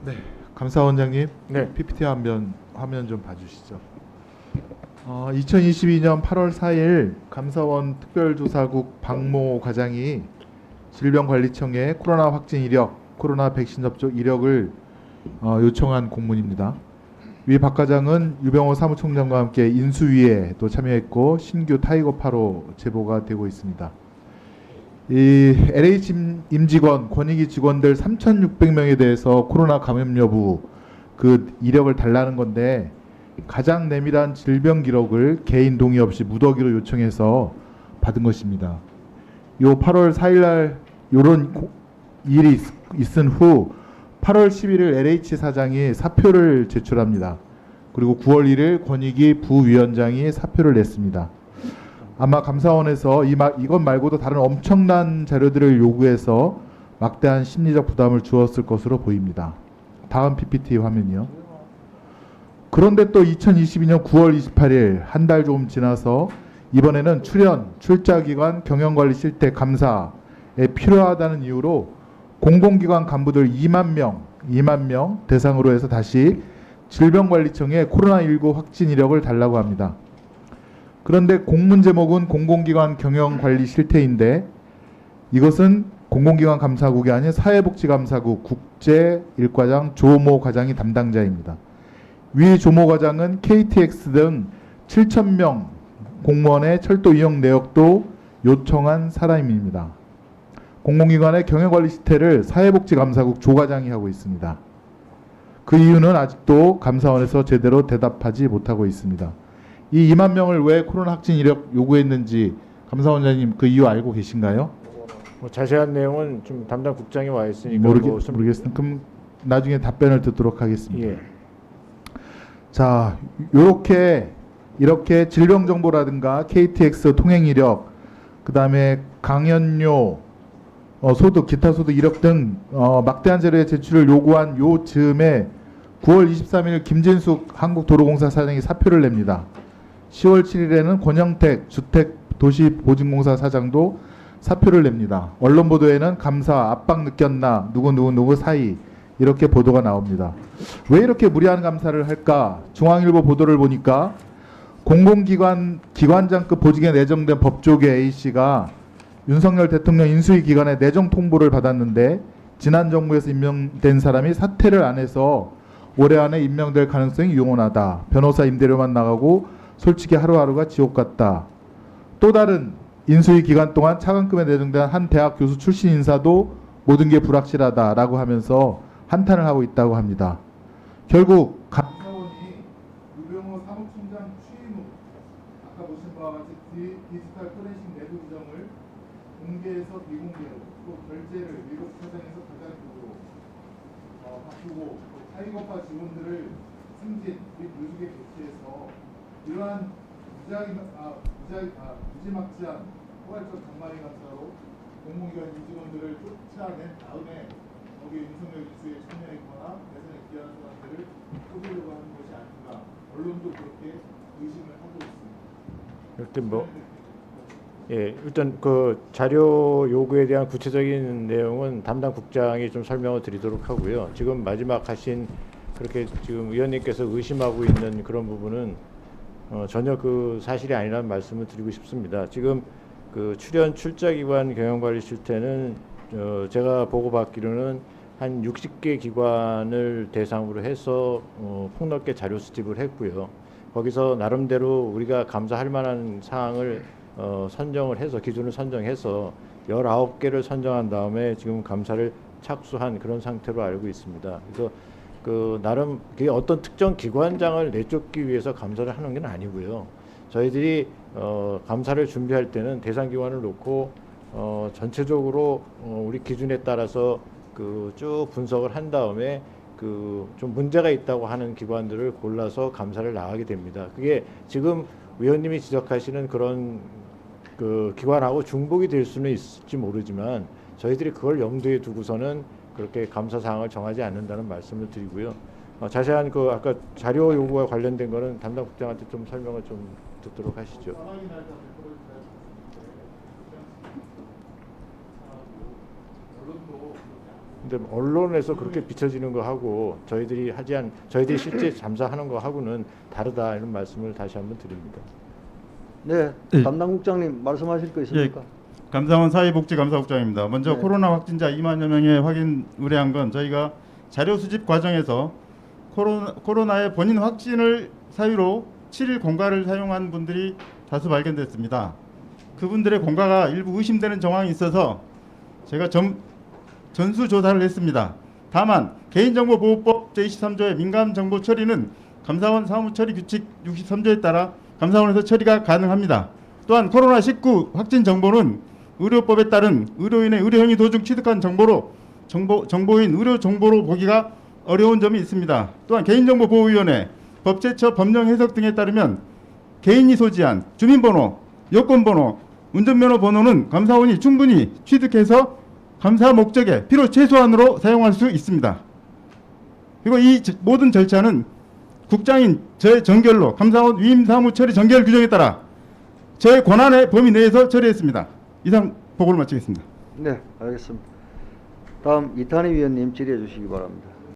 네, 감사원장님, 네. PPT 화면 좀 봐주시죠. 2022년 8월 4일 감사원 특별조사국 박모 과장이 질병관리청에 코로나 확진 이력, 코로나 백신 접종 이력을 요청한 공문입니다. 위 박 과장은 유병호 사무총장과 함께 인수위에 또 참여했고 신규 타이거파로 제보가 되고 있습니다. 이 LH 임직원, 권익위 직원들 3,600명에 대해서 코로나 감염 여부 그 이력을 달라는 건데 가장 내밀한 질병 기록을 개인 동의 없이 무더기로 요청해서 받은 것입니다. 요 8월 4일 날 요런 일이 있은 후 8월 11일 LH 사장이 사표를 제출합니다. 그리고 9월 1일 권익위 부위원장이 사표를 냈습니다. 아마 감사원에서 이것 말고도 다른 엄청난 자료들을 요구해서 막대한 심리적 부담을 주었을 것으로 보입니다. 다음 PPT 화면이요. 그런데 또 2022년 9월 28일 한 달 조금 지나서 이번에는 출자기관 경영관리 실태 감사에 필요하다는 이유로 공공기관 간부들 2만 명 대상으로 해서 다시 질병관리청에 코로나19 확진 이력을 달라고 합니다. 그런데 공문 제목은 공공기관 경영관리 실태인데 이것은 공공기관 감사국이 아닌 사회복지감사국 국제1과장 조모 과장이 담당자입니다. 위 조모 과장은 KTX 등 7,000명 공무원의 철도 이용 내역도 요청한 사람입니다. 공공기관의 경영관리 실태를 사회복지감사국 조 과장이 하고 있습니다. 그 이유는 아직도 감사원에서 제대로 대답하지 못하고 있습니다. 이 2만 명을 왜 코로나 확진 이력 요구했는지 감사원장님 그 이유 알고 계신가요? 뭐 자세한 내용은 좀 담당 국장이 와 있으니까 모르겠습니다. 그럼 나중에 답변을 듣도록 하겠습니다. 예. 자, 이렇게 질병 정보라든가 KTX 통행 이력, 그다음에 강연료, 소득, 기타 소득 이력 등 막대한 자료의 제출을 요구한 요 즈음에 9월 23일 김진숙 한국도로공사 사장이 사표를 냅니다. 10월 7일에는 권영택 주택도시보증공사 사장도 사표를 냅니다. 언론 보도에는 감사 압박 느꼈나 누구 사이 이렇게 보도가 나옵니다. 왜 이렇게 무리한 감사를 할까? 중앙일보 보도를 보니까 공공기관 기관장급 보직에 내정된 법조계 A씨가 윤석열 대통령 인수위 기관에 내정 통보를 받았는데 지난 정부에서 임명된 사람이 사퇴를 안 해서 올해 안에 임명될 가능성이 유용하다. 변호사 임대료만 나가고 솔직히 하루하루가 지옥 같다. 또 다른 인수위 기간 동안 차관급에 내정된 한 대학 교수 출신 인사도 모든 게 불확실하다라고 하면서 한탄을 하고 있다고 합니다. 결국 감사원이 유병호 사무총장 취임 후 아까 보신 바와 같이 디지털 포렌식 내부 규정을 공개에서 비공개로 또 결제를 미국 사장에서 가장급으로 바꾸고 타이거파 직원들을 승진 및 요직에 배치해서 이러한 무지막지한 포괄적 장마리 감사로 공공기관 임직원들을 쫓아낸 다음에 거기에 윤석열 인수에 참여했거나 대선에 기여한 사람들을 뽑으려고 하는 것이 아닌가 언론도 그렇게 의심을 하고 있습니다. 일단 일단 그 자료 요구에 대한 구체적인 내용은 담당 국장이 좀 설명을 드리도록 하고요. 지금 마지막 하신 그렇게 지금 위원님께서 의심하고 있는 그런 부분은 전혀 그 사실이 아니라는 말씀을 드리고 싶습니다. 지금 그 출자기관 경영관리 실태는 제가 보고받기로는 한 60개 기관을 대상으로 해서 폭넓게 자료 수집을 했고요. 거기서 나름대로 우리가 감사할 만한 사항을 선정을 해서 기준을 선정해서 19개를 선정한 다음에 지금 감사를 착수한 그런 상태로 알고 있습니다. 그래서 그 나름 그게 어떤 특정 기관장을 내쫓기 위해서 감사를 하는 건 아니고요. 저희들이 감사를 준비할 때는 대상 기관을 놓고 전체적으로 우리 기준에 따라서 그 쭉 분석을 한 다음에 그 좀 문제가 있다고 하는 기관들을 골라서 감사를 나가게 됩니다. 그게 지금 위원님이 지적하시는 그런 그 기관하고 중복이 될 수는 있을지 모르지만 저희들이 그걸 염두에 두고서는 그렇게 감사 사항을 정하지 않는다는 말씀을 드리고요. 자세한 그 아까 자료 요구와 관련된 거는 담당 국장한테 좀 설명을 좀 듣도록 하시죠. 언론도 근데 언론에서 그렇게 비춰지는 거 하고 저희들이 실제 잠사하는 거 하고는 다르다 이런 말씀을 다시 한번 드립니다. 네, 예. 담당 국장님 말씀하실 거 있습니까? 감사원 사회복지감사국장입니다. 먼저 네. 코로나 확진자 2만여 명의 확인 의뢰한 건 저희가 자료 수집 과정에서 코로나의 본인 확진을 사유로 7일 공가를 사용한 분들이 다수 발견됐습니다. 그분들의 공가가 일부 의심되는 정황이 있어서 제가 전수 조사를 했습니다. 다만 개인정보보호법 제23조의 민감정보 처리는 감사원 사무처리 규칙 63조에 따라 감사원에서 처리가 가능합니다. 또한 코로나19 확진 정보는 의료법에 따른 의료인의 의료행위 도중 취득한 정보인 의료 정보로 보기가 어려운 점이 있습니다. 또한 개인정보보호위원회, 법제처 법령 해석 등에 따르면 개인이 소지한 주민번호, 여권번호, 운전면허 번호는 감사원이 충분히 취득해서 감사 목적에 필요 최소한으로 사용할 수 있습니다. 그리고 이 모든 절차는 국장인 저의 정결로 감사원 위임 사무 처리 정결 규정에 따라 저의 권한의 범위 내에서 처리했습니다. 이상 보고를 마치겠습니다. 네, 알겠습니다. 다음 이탄희 위원님 질의해 주시기 바랍니다.